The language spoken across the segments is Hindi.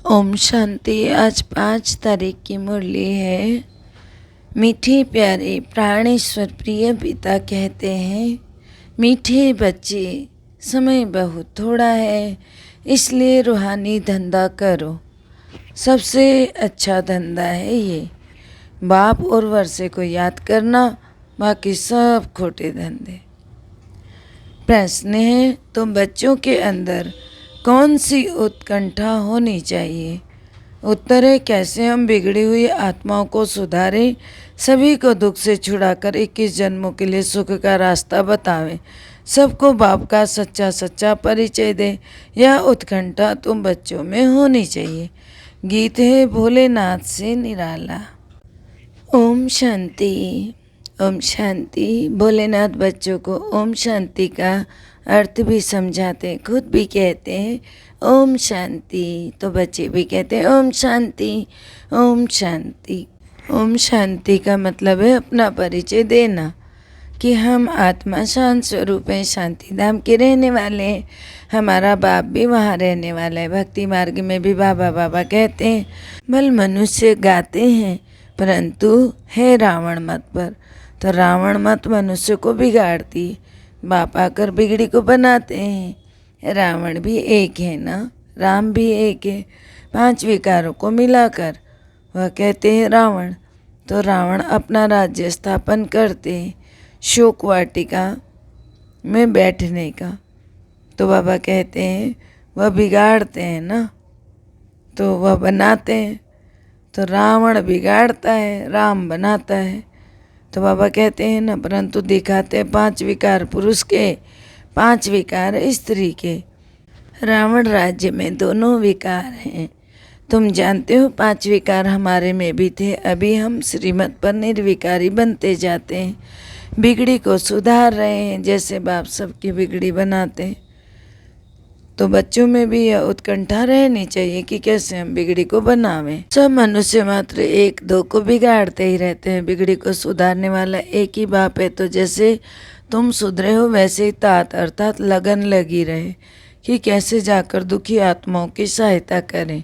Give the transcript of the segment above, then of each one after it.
ओम शांति। आज 5 तारीख की मुरली है। मीठे प्यारे प्राणेश्वर प्रिय पिता कहते हैं, मीठे बच्चे, समय बहुत थोड़ा है, इसलिए रूहानी धंधा करो। सबसे अच्छा धंधा है ये। बाप और वर्षे को याद करना, बाकी सब खोटे धंधे। प्रश्न है, तो बच्चों के अंदर कौन सी उत्कंठा होनी चाहिए? उत्तर है, कैसे हम बिगड़ी हुई आत्माओं को सुधारें, सभी को दुख से छुड़ाकर 21 जन्मों के लिए सुख का रास्ता बतावें, सबको बाप का सच्चा सच्चा परिचय दें। यह उत्कंठा तुम बच्चों में होनी चाहिए। गीत है भोलेनाथ से निराला। ओम शांति। ओम शांति। भोलेनाथ बच्चों को ओम शांति का अर्थ भी समझाते हैं, खुद भी कहते हैं ओम शांति, तो बच्चे भी कहते हैं ओम शांति। ओम शांति। ओम शांति का मतलब है अपना परिचय देना कि हम आत्मा शांत स्वरूप हैं, शांति धाम के रहने वाले हैं। हमारा बाप भी वहाँ रहने वाला है। भक्ति मार्ग में भी बाबा बाबा कहते हैं। भल मनुष्य गाते हैं, परंतु है रावण मत पर, तो रावण मत मनुष्य को बिगाड़ती है। बाप आकर बिगड़ी को बनाते हैं। रावण भी एक है ना, राम भी एक है। 5 विकारों को मिलाकर वह कहते हैं रावण। तो रावण अपना राज्य स्थापन करते हैं, शोक वाटिका में बैठने का। तो बाबा कहते हैं वह बिगाड़ते हैं ना, तो वह बनाते हैं। तो रावण बिगाड़ता है, राम बनाता है। तो बाबा कहते हैं ना, परंतु दिखाते हैं 5 विकार पुरुष के, 5 विकार स्त्री के। रावण राज्य में दोनों विकार हैं। तुम जानते हो 5 विकार हमारे में भी थे। अभी हम श्रीमत पर निर्विकारी बनते जाते हैं, बिगड़ी को सुधार रहे हैं, जैसे बाप सबकी बिगड़ी बनाते हैं। तो बच्चों में भी यह उत्कंठा रहनी चाहिए कि कैसे हम बिगड़ी को बनावें। सब मनुष्य मात्र 1-2 को बिगाड़ते ही रहते हैं, बिगड़ी को सुधारने वाला एक ही बाप है। तो जैसे तुम सुधरे हो, वैसे ही तात अर्थात लगन लगी रहे कि कैसे जाकर दुखी आत्माओं की सहायता करें।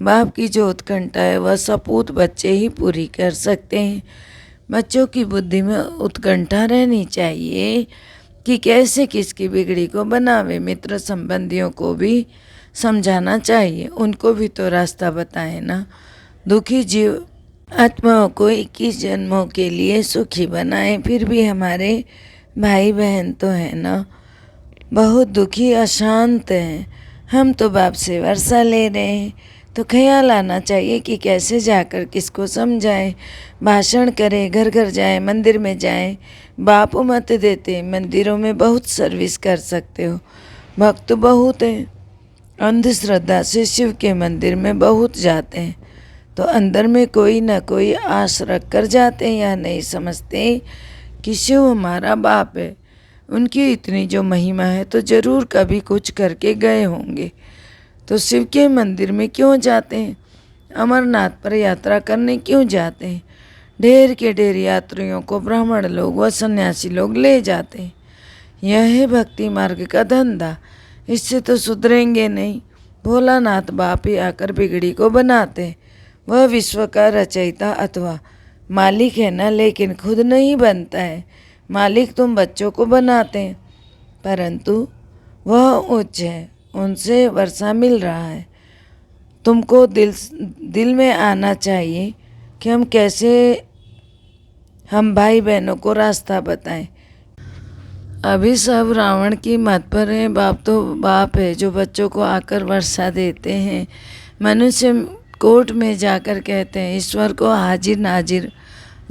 बाप की जो उत्कंठा है वह सपूत बच्चे ही पूरी कर सकते हैं। बच्चों की बुद्धि में उत्कंठा रहनी चाहिए कि कैसे किसकी बिगड़ी को बनावे। मित्र संबंधियों को भी समझाना चाहिए, उनको भी तो रास्ता बताए ना। दुखी जीव आत्माओं को 21 जन्मों के लिए सुखी बनाए। फिर भी हमारे भाई बहन तो है ना, बहुत दुखी अशांत हैं। हम तो बाप से वर्षा ले रहे हैं, तो ख्याल आना चाहिए कि कैसे जाकर किसको समझाएं, भाषण करें, घर घर जाएं, मंदिर में जाएं। बाप मत देते, मंदिरों में बहुत सर्विस कर सकते हो, भक्त बहुत हैं। अंधश्रद्धा से शिव के मंदिर में बहुत जाते हैं, तो अंदर में कोई ना कोई आस रख कर जाते हैं या नहीं समझते कि शिव हमारा बाप है। उनकी इतनी जो महिमा है तो जरूर कभी कुछ करके गए होंगे। तो शिव के मंदिर में क्यों जाते हैं? अमरनाथ पर यात्रा करने क्यों जाते हैं? ढेर के ढेर यात्रियों को ब्राह्मण लोग व सन्यासी लोग ले जाते हैं। यह है भक्ति मार्ग का धंधा। इससे तो सुधरेंगे नहीं। भोलानाथ बाप ही आकर बिगड़ी को बनाते हैं। वह विश्व का रचयिता अथवा मालिक है ना, लेकिन खुद नहीं बनता है। मालिक तुम बच्चों को बनाते हैं, परंतु वह उच्च है, उनसे वर्षा मिल रहा है। तुमको दिल में आना चाहिए कि हम कैसे हम भाई बहनों को रास्ता बताएं। अभी सब रावण की मत पर हैं। बाप तो बाप है जो बच्चों को आकर वर्षा देते हैं। मनुष्य कोर्ट में जाकर कहते हैं ईश्वर को हाजिर नाजिर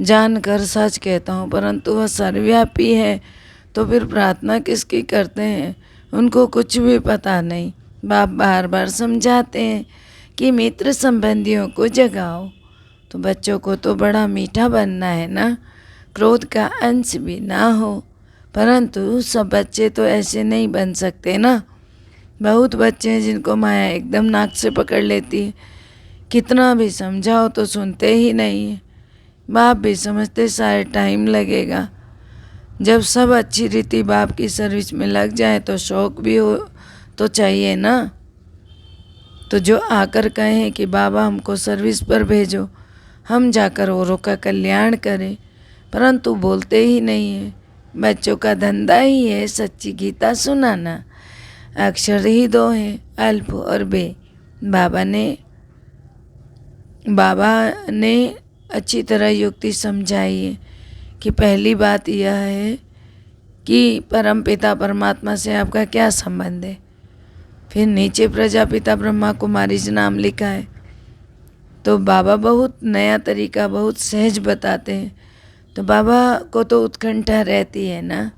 जानकर सच कहता हूँ, परंतु वह सर्वव्यापी है, तो फिर प्रार्थना किसकी करते हैं? उनको कुछ भी पता नहीं। बाप बार बार समझाते हैं कि मित्र संबंधियों को जगाओ। तो बच्चों को तो बड़ा मीठा बनना है ना, क्रोध का अंश भी ना हो। परंतु सब बच्चे तो ऐसे नहीं बन सकते ना। बहुत बच्चे हैं जिनको माया एकदम नाक से पकड़ लेती है, कितना भी समझाओ तो सुनते ही नहीं है। बाप भी समझते शायद टाइम लगेगा। जब सब अच्छी रीति बाप की सर्विस में लग जाए तो शौक भी हो तो चाहिए ना। तो जो आकर कहें कि बाबा हमको सर्विस पर भेजो, हम जाकर औरों का कल्याण करें, परंतु बोलते ही नहीं है। बच्चों का धंधा ही है सच्ची गीता सुनाना। अक्षर ही दो हैं, अल्प और बे। बाबा ने अच्छी तरह युक्ति समझाई है कि पहली बात यह है कि परम पिता परमात्मा से आपका क्या संबंध है। फिर नीचे प्रजापिता ब्रह्मा कुमारी जी नाम लिखा है। तो बाबा बहुत नया तरीका बहुत सहज बताते हैं। तो बाबा को तो उत्कंठा रहती है ना,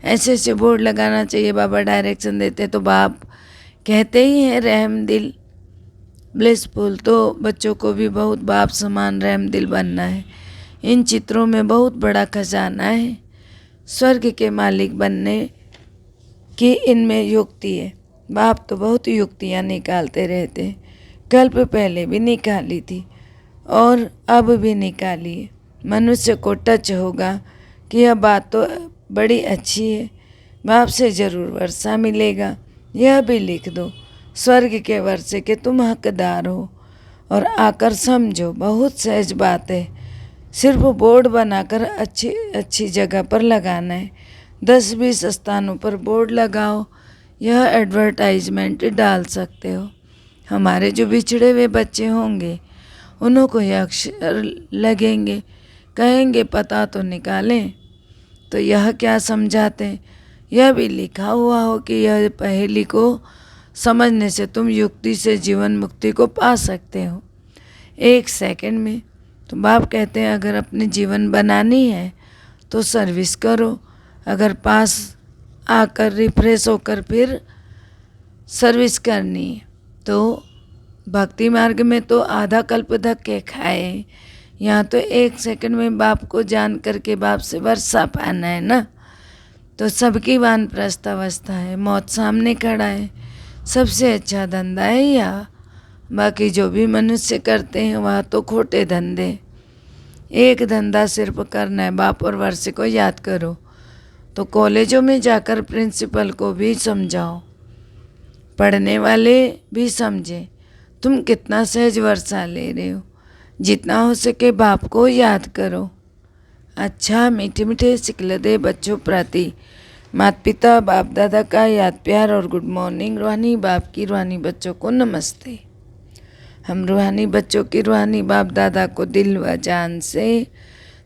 ऐसे ऐसे बोर्ड लगाना चाहिए, बाबा डायरेक्शन देते तो बाप कहते ही हैं रहम दिल ब्लिसफुल। तो बच्चों को भी बहुत बाप समान रहम दिल बनना है। इन चित्रों में बहुत बड़ा खजाना है स्वर्ग के मालिक बनने की, इनमें युक्ति है। बाप तो बहुत युक्तियाँ निकालते रहते हैं, कल्प पहले भी निकाली थी और अब भी निकाली है। मनुष्य को टच होगा कि यह बात तो बड़ी अच्छी है, बाप से ज़रूर वर्षा मिलेगा। यह भी लिख दो स्वर्ग के वर्षे के तुम हकदार हो और आकर समझो। बहुत सहज बात है, सिर्फ बोर्ड बनाकर अच्छी अच्छी जगह पर लगाना है। 10-20 स्थानों पर बोर्ड लगाओ, यह एडवर्टाइजमेंट डाल सकते हो। हमारे जो बिछड़े हुए बच्चे होंगे उन्हों को यह अक्षर लगेंगे, कहेंगे पता तो निकालें। तो यह क्या समझाते हैं, यह भी लिखा हुआ हो कि यह पहेली को समझने से तुम युक्ति से जीवन मुक्ति को पा सकते हो 1 सेकंड में। तो बाप कहते हैं अगर अपनी जीवन बनानी है तो सर्विस करो, अगर पास आकर रिफ्रेश होकर फिर सर्विस करनी है तो भक्ति मार्ग में तो आधा कल्प धक्के खाए, यहाँ तो 1 सेकंड में बाप को जान करके बाप से वर्षा पाना है ना। तो सबकी वानप्रस्थ अवस्था है, मौत सामने खड़ा है, सबसे अच्छा धंधा है यह। बाकी जो भी मनुष्य करते हैं वह तो खोटे धंधे। एक धंधा सिर्फ करना है, बाप और वर्षे को याद करो। तो कॉलेजों में जाकर प्रिंसिपल को भी समझाओ, पढ़ने वाले भी समझें तुम कितना सहज वर्षा ले रहे हो। जितना हो सके बाप को याद करो। अच्छा मीठे मीठे सिकलदे बच्चों प्रति माता पिता बाप दादा का याद प्यार और गुड मॉर्निंग। रूहानी बाप की रूहानी बच्चों को नमस्ते। हम रूहानी बच्चों की रूहानी बाप दादा को दिल व जान से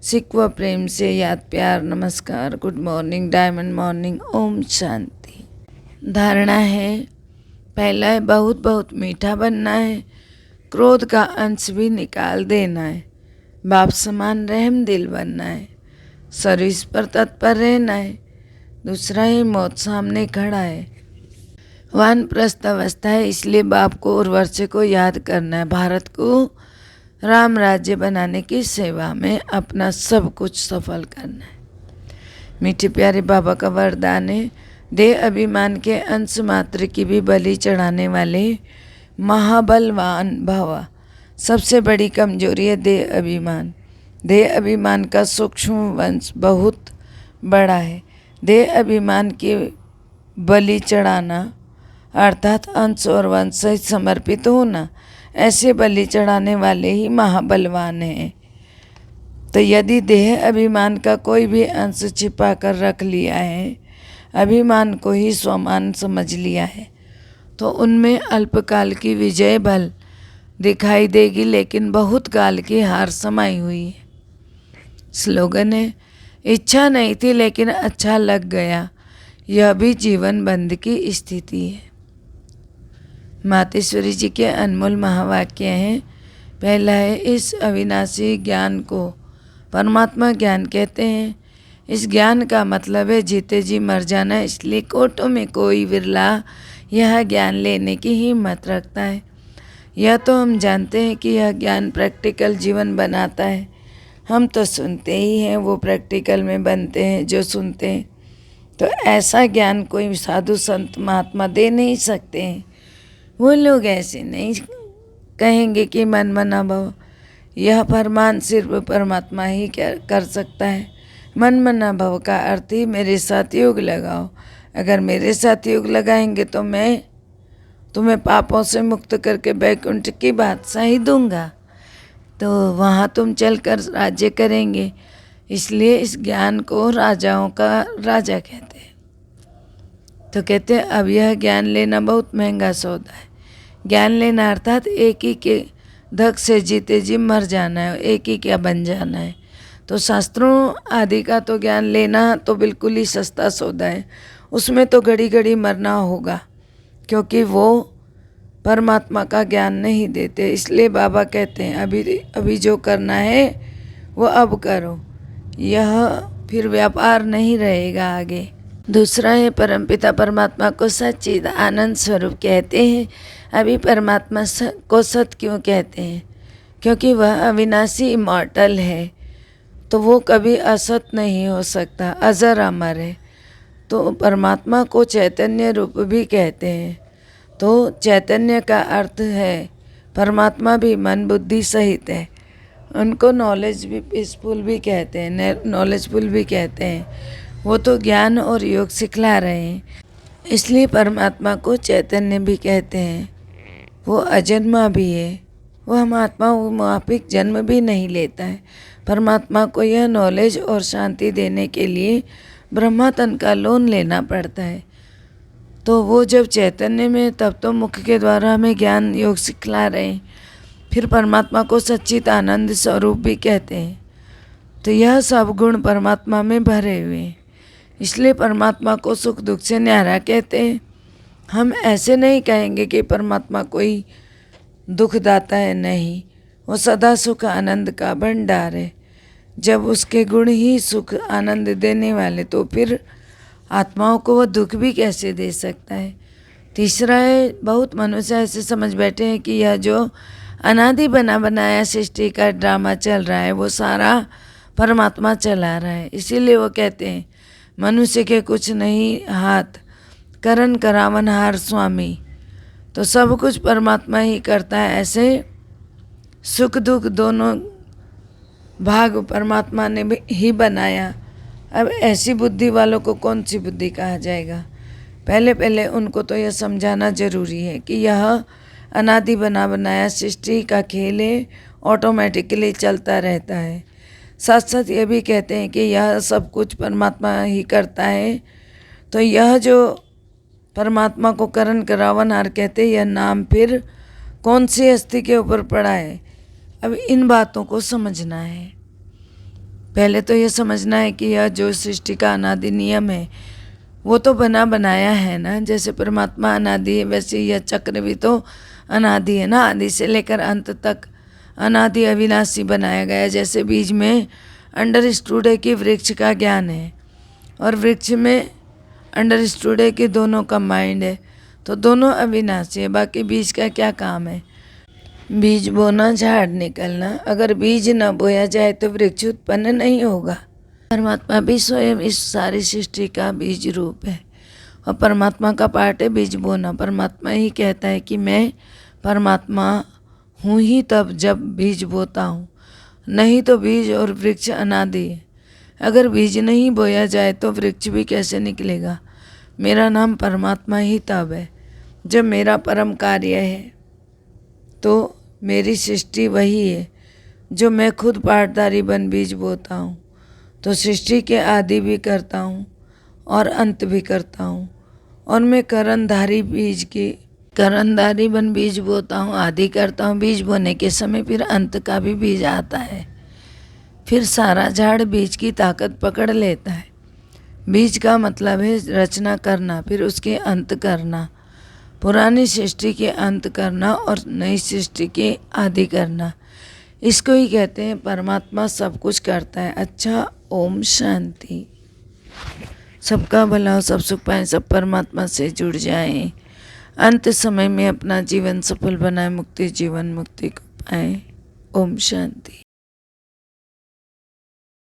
सिक व प्रेम से याद प्यार नमस्कार good morning diamond morning Om Shanti. धारणा है, पहला है बहुत बहुत मीठा बनना है, क्रोध का अंश भी निकाल देना है, बाप समान रहम दिल बनना है, सर्विस पर तत्पर रहना है। दूसरा है मौत सामने खड़ा है, वानप्रस्थ अवस्था है, इसलिए बाप को और वर्षे को याद करना है। भारत को राम राज्य बनाने की सेवा में अपना सब कुछ सफल करना है। मीठे प्यारे बाबा का वरदान है, देह अभिमान के अंश मात्र की भी बलि चढ़ाने वाले महाबलवान भव। सबसे बड़ी कमजोरी है देह अभिमान। देह अभिमान का सूक्ष्म वंश बहुत बड़ा है। देह अभिमान की बलि चढ़ाना अर्थात अंश और वंश सहित समर्पित होना, ऐसे बलि चढ़ाने वाले ही महाबलवान हैं। तो यदि देह अभिमान का कोई भी अंश छिपा कर रख लिया है, अभिमान को ही स्वमान समझ लिया है, तो उनमें अल्पकाल की विजय बल दिखाई देगी, लेकिन बहुत काल की हार समाई हुई है। स्लोगन है, इच्छा नहीं थी लेकिन अच्छा लग गया, यह भी जीवन बंद की स्थिति है। मातेश्वरी जी के अनमोल महावाक्य हैं। पहला है, इस अविनाशी ज्ञान को परमात्मा ज्ञान कहते हैं। इस ज्ञान का मतलब है जीते जी मर जाना, इसलिए कोटों में कोई विरला यह ज्ञान लेने की हिम्मत रखता है। यह तो हम जानते हैं कि यह ज्ञान प्रैक्टिकल जीवन बनाता है। हम तो सुनते ही हैं, वो प्रैक्टिकल में बनते हैं जो सुनते हैं। तो ऐसा ज्ञान कोई साधु संत महात्मा दे नहीं सकते हैं। वो लोग ऐसे नहीं कहेंगे कि मन मना भव। यह फरमान सिर्फ परमात्मा ही क्या कर सकता है। मन मना भव का अर्थ ही मेरे साथ योग लगाओ। अगर मेरे साथ योग लगाएंगे तो मैं तुम्हें पापों से मुक्त करके बैकुंठ की बादशाही दूंगा, तो वहाँ तुम चलकर राज्य करेंगे। इसलिए इस ज्ञान को राजाओं का राजा कहते हैं। तो कहते हैं अब यह ज्ञान लेना बहुत महंगा सौदा है। ज्ञान लेना अर्थात एक ही के धक से जीते जी मर जाना है, एक ही क्या बन जाना है। तो शास्त्रों आदि का तो ज्ञान लेना तो बिल्कुल ही सस्ता सौदा है, उसमें तो घड़ी घड़ी मरना होगा, क्योंकि वो परमात्मा का ज्ञान नहीं देते। इसलिए बाबा कहते हैं अभी जो करना है वो अब करो, यह फिर व्यापार नहीं रहेगा आगे। दूसरा है परमपिता परमात्मा को सच्चिद आनंद स्वरूप कहते हैं। अभी परमात्मा को सत क्यों कहते हैं? क्योंकि वह अविनाशी इमॉर्टल है, तो वो कभी असत नहीं हो सकता, अजर अमर है। तो परमात्मा को चैतन्य रूप भी कहते हैं। तो चैतन्य का अर्थ है परमात्मा भी मन बुद्धि सहित है। उनको नॉलेज भी पीसफुल भी कहते हैं, नॉलेजफुल भी कहते हैं। वो तो ज्ञान और योग सिखला रहे हैं, इसलिए परमात्मा को चैतन्य भी कहते हैं। वो अजन्मा भी है, वो हम आत्माओं माफिक जन्म भी नहीं लेता है। परमात्मा को यह नॉलेज और शांति देने के लिए ब्रह्मा तन का लोन लेना पड़ता है। तो वो जब चैतन्य में, तब तो मुख के द्वारा हमें ज्ञान योग सिखला रहे हैं। फिर परमात्मा को सच्चित आनंद स्वरूप भी कहते हैं। तो यह सब गुण परमात्मा में भरे हुए हैं, इसलिए परमात्मा को सुख दुख से न्यारा कहते हैं। हम ऐसे नहीं कहेंगे कि परमात्मा कोई दुखदाता है, नहीं, वो सदा सुख आनंद का भंडार है। जब उसके गुण ही सुख आनंद देने वाले, तो फिर आत्माओं को वो दुख भी कैसे दे सकता है। तीसरा है, बहुत मनुष्य ऐसे समझ बैठे हैं कि यह जो अनादि बना बनाया सृष्टि का ड्रामा चल रहा है, वो सारा परमात्मा चला रहा है। इसीलिए वो कहते हैं मनुष्य के कुछ नहीं हाथ, करन करावन हार स्वामी। तो सब कुछ परमात्मा ही करता है। ऐसे सुख दुख दोनों भाग परमात्मा ने ही बनाया। अब ऐसी बुद्धि वालों को कौन सी बुद्धि कहा जाएगा? पहले उनको तो यह समझाना जरूरी है कि यह अनादि बना बनाया सृष्टि का खेल है, ऑटोमेटिकली चलता रहता है। साथ साथ ये भी कहते हैं कि यह सब कुछ परमात्मा ही करता है। तो यह जो परमात्मा को करण करावनहार कहते हैं, यह नाम फिर कौन सी हस्ती के ऊपर पड़ा है? अब इन बातों को समझना है। पहले तो यह समझना है कि यह जो सृष्टि का अनादि नियम है, वो तो बना बनाया है ना। जैसे परमात्मा अनादि है, वैसे यह चक्र भी तो अनादि है ना। आदि से लेकर अंत तक अनादि अविनाशी बनाया गया। जैसे बीज में अंडरस्टूड है कि वृक्ष का ज्ञान है, और वृक्ष में अंडरस्टूड है कि दोनों का माइंड है, तो दोनों अविनाशी है। बाकी बीज का क्या काम है? बीज बोना, झाड़ निकलना। अगर बीज न बोया जाए तो वृक्ष उत्पन्न नहीं होगा। परमात्मा भी स्वयं इस सारी सृष्टि का बीज रूप है, और परमात्मा का पार्ट है बीज बोना। परमात्मा ही कहता है कि मैं परमात्मा हूँ ही तब जब बीज बोता हूँ, नहीं तो बीज और वृक्ष अनादि है। अगर बीज नहीं बोया जाए तो वृक्ष भी कैसे निकलेगा? मेरा नाम परमात्मा ही तब है जब मेरा परम कार्य है। तो मेरी सृष्टि वही है जो मैं खुद पाठधारी बन बीज बोता हूँ। तो सृष्टि के आदि भी करता हूँ और अंत भी करता हूँ, और मैं करनधारी बन बीज बोता हूँ, आदि करता हूँ। बीज बोने के समय फिर अंत का भी बीज आता है। फिर सारा झाड़ बीज की ताकत पकड़ लेता है। बीज का मतलब है रचना करना, फिर उसके अंत करना, पुरानी सृष्टि के अंत करना और नई सृष्टि के आदि करना। इसको ही कहते हैं परमात्मा सब कुछ करता है। अच्छा, ओम शांति। सबका भला हो, सब सुख पाएं, सब परमात्मा से जुड़ जाएं, अंत समय में अपना जीवन सफल बनाए, मुक्ति जीवन मुक्ति को पाएं। ओम शांति।